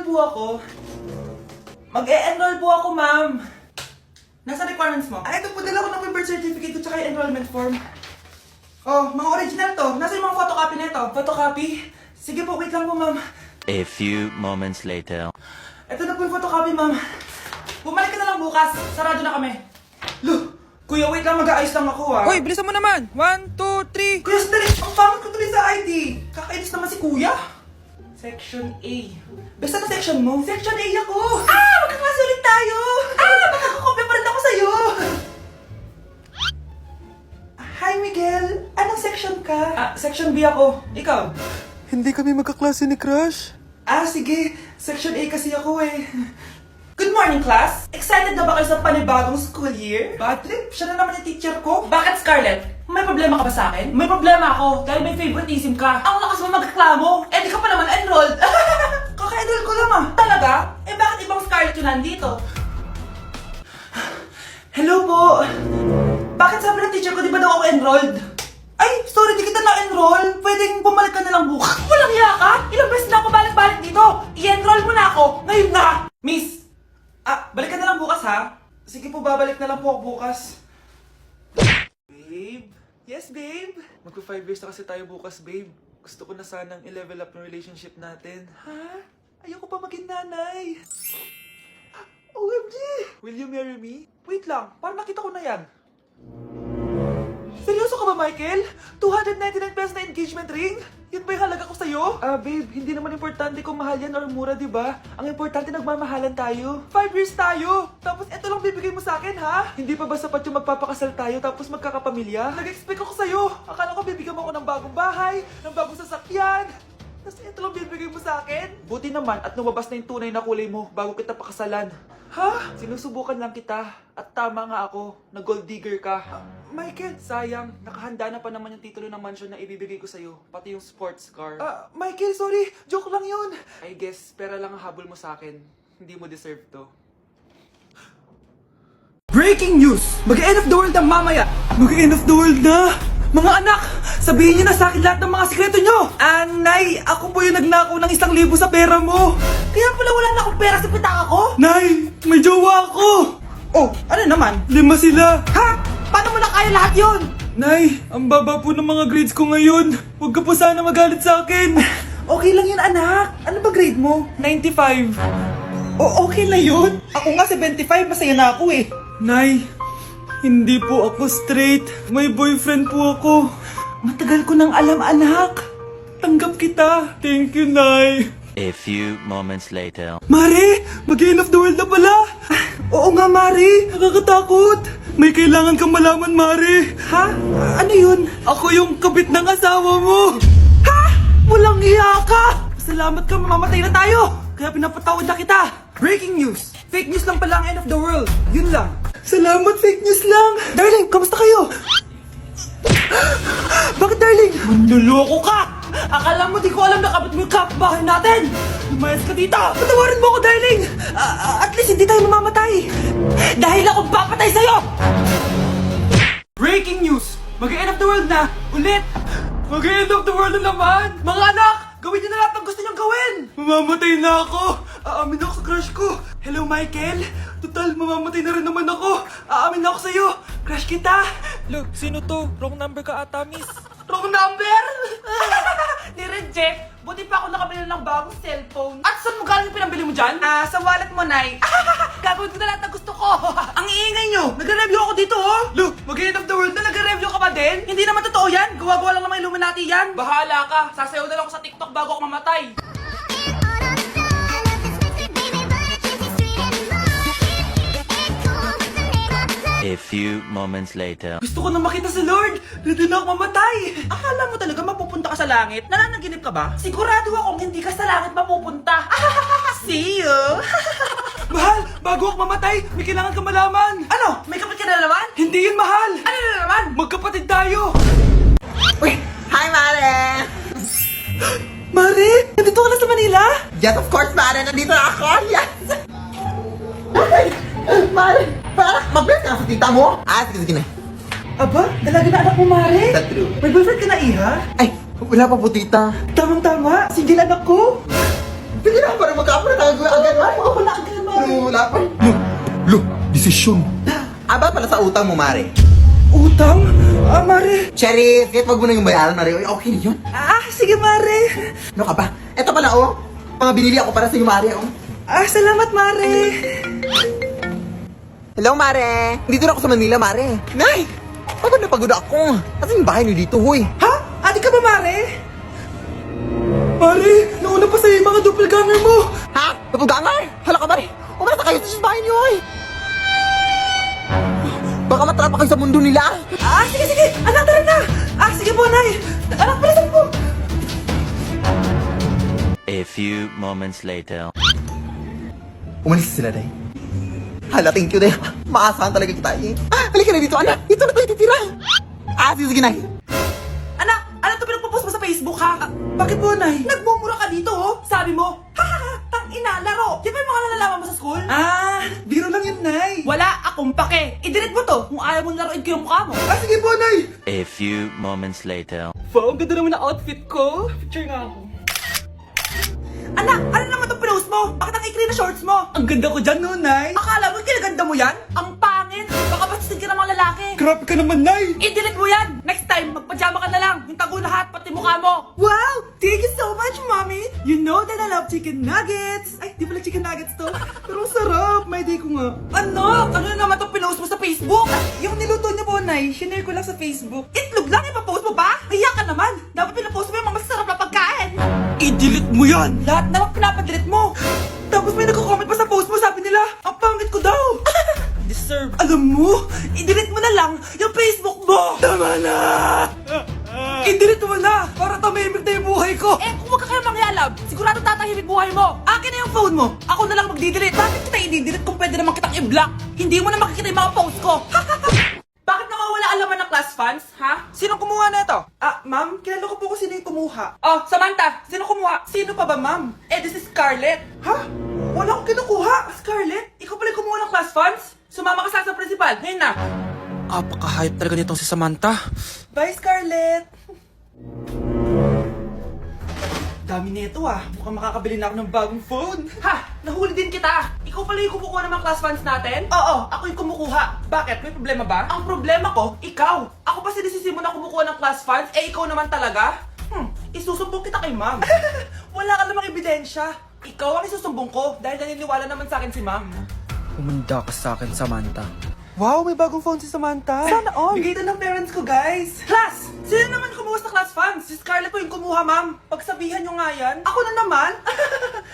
Mag-e-enroll po ako. Mag-e-enroll po ako, ma'am. Nasa requirements mo? Ito po, dala ko ng birth certificate ko tsaka yung enrollment form. Oh, mga original to. Nasa yung mga photocopy nito? Photocopy? Sige po, wait lang po, ma'am. A few moments later. Ito na po yung photocopy, ma'am. Bumalik ka na lang bukas. Sarado na kami. Look, kuya, wait lang. Mag-aayos lang ako, ah. Hoy, bilisan mo naman! 1, 2, 3! Kuya, sandali. Ang pangit ko tuloy sa ID. Kakainis naman si kuya. Section A. Basta na section mo? Section A ako. Ah! Magkaklase ulit tayo. Ah! Makakakopya pa rin ako sa'yo. Hi, Miguel. Anong section ka? Section B ako. Ikaw? Hindi kami magkaklase ni Crush. Sige. Section A kasi ako eh. Good morning, class! Excited na ba kayo sa panibagong school year? Bad trip? Siya na naman yung teacher ko. Bakit, Scarlett? May problema ka ba sa akin? May problema ako dahil may favoritism ka. Ang lakas mo magreklamo. Eh, di ka pa naman enrolled. Kaka-enroll ko lang, ah. Talaga? Eh, bakit ibang Scarlett yun nandito? Hello po. Bakit sabi ng teacher ko, di ba daw ako enrolled? Ay, sorry, di kita na-enroll. Pwedeng bumalik ka na lang bukas. Walang hiya ka? Ilang beses na ako balik-balik dito. I-enroll mo na ako. Ngayon na. Miss, balik ka na lang bukas, ha? Sige po, babalik na lang po ako bukas. Babe? Yes, babe? Magpa 5 years na kasi tayo bukas, babe. Gusto ko na sanang i-level up yung relationship natin. Ha? Ayoko pa maging nanay. OMG! Will you marry me? Wait lang, parang nakita ko na yan. Seryoso ka ba, Michael? 299 pesos na engagement ring? Yun ba yung halaga ko sa'yo? Babe, hindi naman importante kung mahal yan or mura, di ba? Ang importante, nagmamahalan tayo. 5 years tayo! Tapos eto lang bibigay mo sa akin, ha? Hindi pa ba sapat yung magpapakasal tayo tapos magkakapamilya? Nag-expect ako sa'yo! Akala ko bibigyan mo ako ng bagong bahay, ng bagong sasakyan. Tapos eto lang bibigay mo sa akin? Buti naman at lumabas na yung tunay na kulay mo bago kita pakasalan. Ha? Sinusubukan lang kita. At tama nga ako, na gold digger ka. Michael, sayang. Nakahanda na pa naman yung titulo ng mansion na ibibigay ko sa'yo. Pati yung sports car. Michael, sorry. Joke lang yun. I guess, pera lang ang habol mo sa akin. Hindi mo deserve to. Breaking news! Mag-end of the world ang mamaya! Mag-end of the world na! Mga anak! Sabihin niyo na sa akin lahat ng mga sikreto niyo! Nay! Ako po yung nagnakaw ng 1,000 sa pera mo! Kaya pala wala na akong pera sa pitaka ko? Nay! May jowa ako! Oh, ano naman? 5 sila! Ha? Paano mo na kaya lahat yun? Nay, ang baba po ng mga grades ko ngayon. Huwag ka po sana magalit sa akin. Okay lang yun, anak. Ano ba grade mo? 95. Okay na yun. Ako nga 75, masaya na ako eh. Nay, hindi po ako straight. May boyfriend po ako. Matagal ko nang alam, anak. Tanggap kita. Thank you, Nay. A few moments later. Mare, mag-end of the world na pala. Oo nga, Mare. Nakakatakot. May kailangan kang malaman, Mare. Ha? Ano yun? Ako yung kabit ng asawa mo. Ha? Walang iya ka. Salamat ka, mamamatay na tayo. Kaya pinapatawad na kita. Breaking news. Fake news lang pala ang end of the world. Yun lang. Salamat, fake news lang. Darling, kamusta kayo? Bakit, darling? Manluloko ka! Akala mo di ko alam na kabit mo yung kapbahay natin! Lumayas ka dito! Patawarin mo ako, darling! At least hindi tayo mamamatay! Dahil ako papatay sa'yo! Breaking news! Mag-end of the world na! Ulit! Mag-end of the world na naman! Mga anak! Gawin niyo na lahat ng gusto niyong gawin! Mamamatay na ako! Aamin ako sa crush ko! Hello, Michael! Total, mamamatay na rin naman ako! Aamin ako sa'yo! Crush kita! Look, sino to? Wrong number ka ata, miss. Wrong number! Ni-reject! Buti pa ako nakabili ng bagong cellphone. At saan mo galing yung pinambili mo dyan? Sa wallet mo, Nay. Gagawin ko na lahat ng gusto ko. Ang iingay nyo! Nagre-review ako dito, oh! Look, mag-end of the world na nagre-review ka pa din? Hindi naman totoo yan! Gawa-gawa lang naman Illuminati yan! Bahala ka! Sasayaw na lang ako sa TikTok bago ako mamatay! A few moments later. Gusto ko na makita si Lord! Ready na ako mamatay! Akala mo talaga mapupunta ka sa langit? Nananaginip ka ba? Sigurado akong hindi ka sa langit mapupunta! See you! Mahal! Bago ako mamatay, may kailangan ka malaman! Ano? May kapit ka na naman? Hindi yun, mahal! Ano na naman? Magkapatid tayo! Uy! Hi, Mare! Mare! Nandito ka na sa Manila? Yes, of course, Mare! Nandito na ako! Yes! Mare! Parang mabilis ka na sa tita mo! Sige na. Aba, talaga na anak mo, Mare? That's true. May boyfriend ka na, Iha? Ay, wala pa po, tita. Tamang-tama, single anak ko! Sige na, parang magkapra tayo agad. Ako na agad, Mare. Wala pa. Lo, desisyon. Aba pala sa utang mo, Mare. Utang? Mare. Cherry, kahit wag mo na yung bayaran, Mare. Okay na yun. Sige, Mare. Ano ka ba? Eto pala, oh. Mga binili ako para sa iyo, Mare, oh. Salamat, Mare. Hello, Mare. Dito na ako sa Manila, Mare. Nay! Pagod na pagod ako. Kasi yung bahay niyo dito, huy. Ha? Ate ka ba, Mare? Mare, nauna pa sa'yo yung mga doppelganger mo. Ha? Napugangar? Hala ka, Mare. Umarasa kayo sa bahay niyo, huy. Baka matrapa kayo sa mundo nila. Sige. Anak, tara na. Sige po, Nay. Anak, palasan po. A few moments later. Umalis sila, Day. Hala, thank you, Day. Maasahan talaga kita, eh. Halika na dito, anak. Dito na tayo titira. Sige, Nay. Anak, ano to pinagpo-post mo sa Facebook, ha? Bakit po, Nay? Nagmumura ka dito, oh. Sabi mo, tang ina, laro. Di ba yung mga nalalaman mo sa school? Biro lang yun, Nay. Wala akong pake. I-delete mo to kung ayaw mo laruin ko yung mukha mo. Sige po, Nay. A few moments later. Wow, ang ganda naman na outfit ko. Picture nga ako. Anak, ano naman itong pinost mo? Bakit ang ikli na shorts mo? Ang ganda ko dyan, no, Nay? Akala mo kinaganda mo yan? Ang pangin! Baka bastin ka ng mga lalaki. Grabe ka naman, Nay! I-delete mo yan! Next time, magpajama ka na lang. Yung tago lahat, pati mukha mo. Wow! Thank you so much, Mommy! You know that I love chicken nuggets! Ay, di pala chicken nuggets to. Pero sarap! May day ko nga. Ano? Ano naman itong pinost mo sa Facebook? Yung niluto niyo po, Nay, shinare ko lang sa Facebook. Itlog lang, ipapost mo pa? Kaya ka naman! Dapat pinapost mo yung mga masarap na pagkain! I-delete mo yan! Lahat na lang pinapadelete mo! Tapos may nagko-comment pa sa post mo, sabi nila, ang pangit ko daw! Deserve! Alam mo, i-delete mo na lang yung Facebook mo! Tama na! I-delete mo na! Para tumimik na yung buhay ko! Kung wag ka kayo mangyalab, sigurado tatahimik buhay mo! Akin na yung phone mo! Ako na lang magdi-delete! Bakit kita i-delete kung pwede naman kitang i-block? Hindi mo na makikita yung mga post ko! Bakit nakawala alaman ng class funds, ha? Sinong kumuha na ito? Ma'am, kilala ko po kung sino yung kumuha. Oh, Samantha, sino kumuha? Sino pa ba, ma'am? This is Scarlett. Ha? Wala akong kinukuha. Scarlett? Ikaw pala yung kumuha ng class funds? Sumama ka sa principal. Ngayon na. Apaka-hype talaga nitong si Samantha. Bye, Scarlett. Dami nito Mukhang makakabili na ako ng bagong phone. Ha? Nahuli din kita. Ikaw pala yung kumukuha ng mga class funds natin? Oo, ako yung kumukuha. Bakit? May problema ba? Ang problema ko, ikaw. Ako pa sinisisi mo na kumukuha ng class funds, ikaw naman talaga? Isusumbong kita kay ma'am. Wala ka namang ebidensya. Ikaw ang isusumbong ko dahil naniniwala naman sa akin si ma'am. Umanda ka sa akin, Samantha. Wow, may bagong phone si Samantha. Sana all. Bigay ito ng parents ko, guys. Class! Sino naman kumuha sa class funds? Si Scarlett po yung kumuha, ma'am. Pagsabihan nyo nga yan. Ako na naman?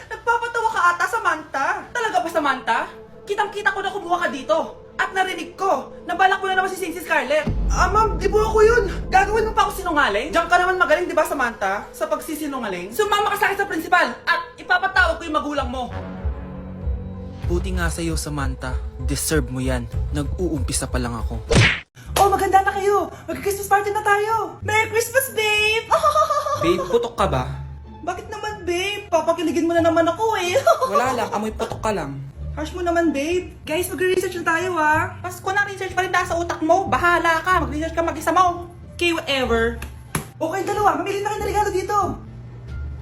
Nagpapatawa ka ata, Samantha. Talaga ba, Samantha? Kitang-kita ko na kumuha ka dito. At narinig ko, nabalak mo na naman si Scarlett. Ma'am, di po ako yun. Gagawin mo pa ako sinungaling? Diyan ka naman magaling, di ba, Samantha? Sa pagsisinungaling? Sumama ka sa akin sa principal at ipapatawag ko yung magulang mo. Buti nga sa'yo, Samantha. Deserve mo yan. Nag-uumpisa pa lang ako. Oh, maganda na kayo. Mag-Christmas party na tayo. Merry Christmas, babe! Babe, putok ka ba? Bakit naman, babe? Papakiligin mo na naman ako eh. Wala lang, amoy putok ka lang. Harsh mo naman, babe. Guys, mag-research na tayo, Pasko na, research pa rin sa utak mo. Bahala ka. Mag-research ka mag-isa mo. Okay, whatever. Okay, dalawa. Mamili na kayo ng regalo dito.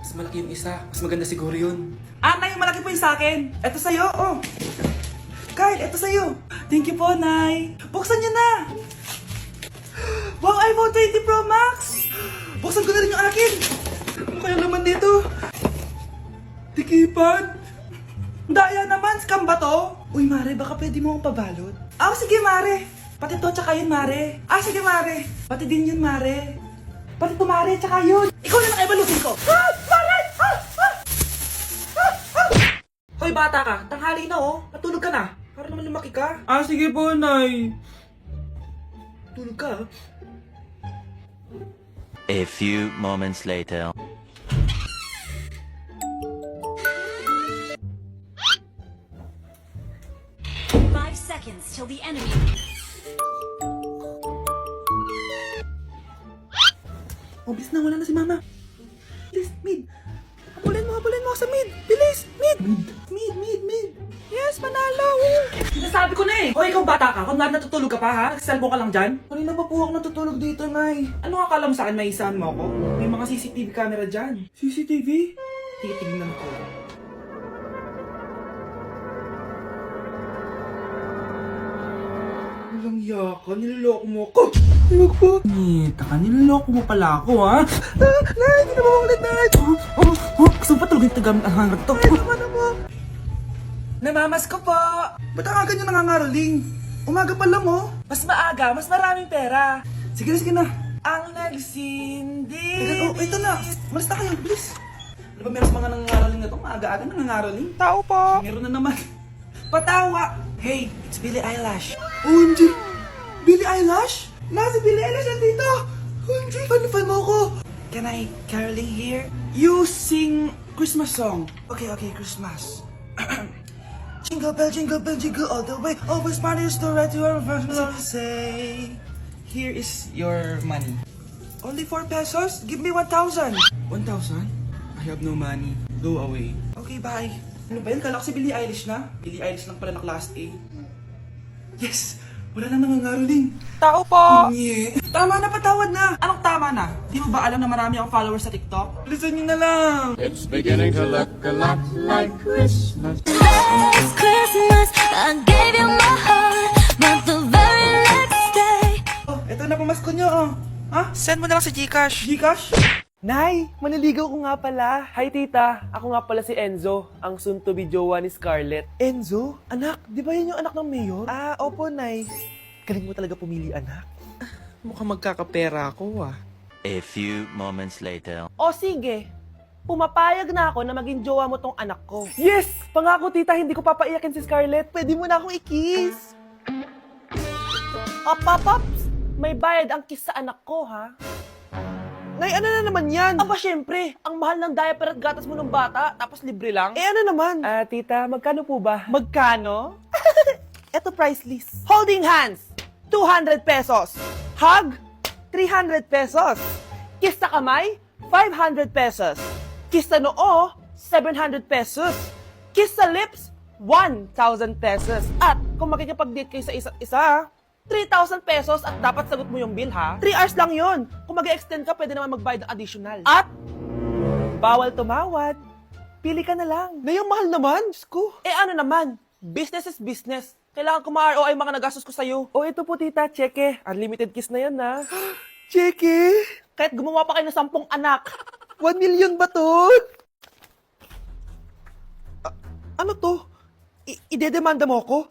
Mas malaki yung isa. Mas maganda siguro yun. Nay, malaki po yung sa akin. Ito sa'yo, oh. Kyle, ito sa'yo. Thank you po, Nay. Buksan niyo na. Wow, iPhone 20 Pro Max. Buksan ko na rin yung akin. Ano kaya naman dito? Tikipad. Daya naman, scam ba to? Uy, Mare, baka pwede mo akong pabalot. Sige, Mare. Pati to, tsaka yun, Mare. Sige, Mare. Pati din yun, Mare. Pati to, Mare, tsaka yun. Ikaw na lang ay balutin ko. Mare! Hoy, bata ka. Tanghali na, oh. Matulog ka na. Para naman lumaki ka. Sige po, Nay. Tulog ka, A few moments later. Seconds till the enemy. Bilis na, wala na si Mama. Bilis, mid. Habulin mo ako sa mid. Bilis, mid. Mid. Yes, manalo. Sinasabi ko na eh. Hoy, ikaw bata ka. Kung natutulog ka pa ha, nagsiselfon ka lang dyan. Kanina pa po ako natutulog dito, Nay. Ano akala mo sa akin, maisahan mo ako? May mga CCTV camera dyan. CCTV? Titignan ko. Iya ka, niloloko mo ako. Ay, wag po. Nita ka, niloloko mo pala ako, ha? Nay, hindi na mamulit, Nay. Gusto mo pa tulogin tagamit ang hangat to? Ay, naman mo. Namamas ko po. Ba't ang aga nyo nangangaroling? Umaga pa lang, oh. Mas maaga, mas maraming pera. Sige na, sige na. Ang nagsindi. Teka, oh, ito na. Malis na kayo, bilis. Ano ba meron sa mga nangangaroling na to? Maaga-aga nangangaroling. Tao po. Meron na naman. Patawa. Hey, it's Billie Eilish. OMG! Billie Eilish? Nasa Billie Eilish nandito! OMG, fan mo ko! Can I caroling here? You sing Christmas song. Okay, Christmas. Jingle bell, jingle all the way. Always matters to right to your first say. Here is your money. Only 4 pesos? Give me 1,000. 1,000? I have no money. Go away. Okay, bye. Ano ba yan? Kala ko si Billie Eilish na. Billie Eilish lang pala na class A. Yes! Wala nang nangangaroling. Tao po! Yeah. Tama na, patawad na! Anong tama na? Di mo ba alam na marami akong followers sa TikTok? Listen nyo na lang! It's beginning to look a lot like Christmas. Last Christmas, I gave you my heart, but the very next day. Oh, eto na pamasko nyo, oh. Ha? Send mo na lang sa Gcash. Gcash? Nay, maniligaw ko nga pala. Hi tita, ako nga pala si Enzo, ang soon-to-be jowa ni Scarlett. Enzo? Anak, di ba yun yung anak ng mayor? Ah, opo, Nay. Galing mo talaga pumili, anak. Mukhang magkakapera ako ah. A few moments later. O sige, pumapayag na ako na maging jowa mo tong anak ko. Yes! Pangako tita, hindi ko papaiyakin si Scarlett. Pwede mo na akong i-kiss. Paps, may bayad ang kiss sa anak ko, ha? Nay, ano na naman yan? Aba, syempre, ang mahal ng diaper at gatas mo ng bata, tapos libre lang. Eh, ano naman? Tita, magkano po ba? Magkano? Eto price list. Holding hands, 200 pesos. Hug, 300 pesos. Kiss sa kamay, 500 pesos. Kiss sa noo, 700 pesos. Kiss sa lips, 1,000 pesos. At kung makikipag-date kayo sa isa't isa, 3,000 pesos at dapat sagot mo yung bill, ha? 3 hours lang yon. Kung mag-extend ka, pwede naman magbayad ng additional. At, bawal tumawad. Pili ka na lang. Na yung mahal naman, Diyos ko. Eh ano naman, business is business. Kailangan ko ma-ROI mga nagastos ko sa'yo. O ito po tita, cheque. Unlimited kiss na yun, ha? Cheque? Kahit gumawa pa kayo ng 10 anak. 1 million ba to? Ano to? Idedemanda mo ako?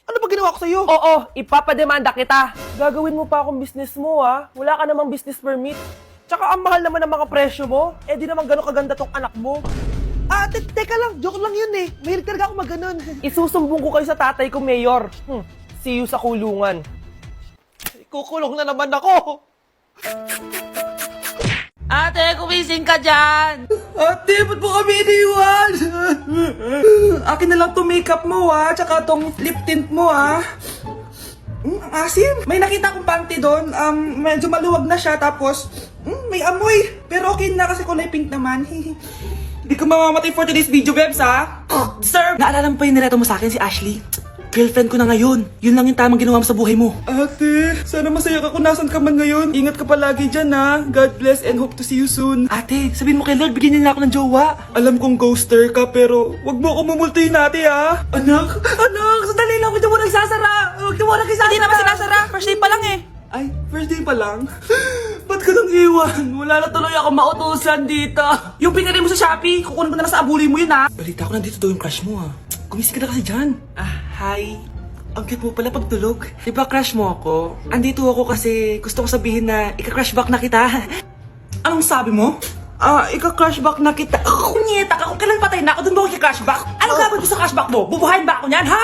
Ano ba ginawa ko sa'yo? Oo, ipapademanda kita. Gagawin mo pa akong business mo, ha? Wala ka namang business permit. Tsaka ang mahal naman ng mga presyo mo. Eh di naman gano'ng kaganda tong anak mo. Teka lang, joke lang yun eh. Mahilig talaga ako maganon. Isusumbong ko kayo sa tatay ko, Mayor. See you sa kulungan. Kukulong na naman ako. Ate, kumising ka dyan! Ate, ba't mo kami iniwan? Akin na lang to makeup mo, ha? Tsaka tong lip tint mo, ha? Ang asim. May nakita akong panty doon. Medyo maluwag na siya, tapos may amoy. Pero okay na kasi kulay pink naman. Hindi ka mamamatay for today's video, Bebs, ha? Sir! Naalala mo pa yung nireto mo sa akin, si Ashley? Girlfriend ko na ngayon. Yun lang yung tamang ginawa mo sa buhay mo. Ate, sana masaya ka kung nasan ka man ngayon. Ingat ka palagi dyan, ha? God bless and hope to see you soon. Ate, sabihin mo kay Lord, bigyan niya ako ng jowa. Alam kong ghoster ka, pero wag mo ako mumultuhin ate, ha? Anak, sandali lang. Huwag mo nagsasara. Huwag mo nagsasara. Hindi naman sinasara. First day pa lang eh. Ay, first day pa lang? Ba't ka nang iwan? Wala na tuloy ako mautusan dito. Yung pinari mo sa Shopee, kukunin ko na lang sa abuli mo yun, ha? Balita ko nandito daw yung crush mo, ha? Gumising ka na kasi dyan. Hi. Ang cute mo pala pagtulog. Di ba crush mo ako? Andito ako kasi gusto ko sabihin na ika-crush back na kita. Anong sabi mo? Ika-crush back na kita. Kunyeta ka, kung kailan patay na ako, dun ba ako ika-crush back? Ano gagawin ko sa crush back mo? Bubuhayin ba ako niyan, ha?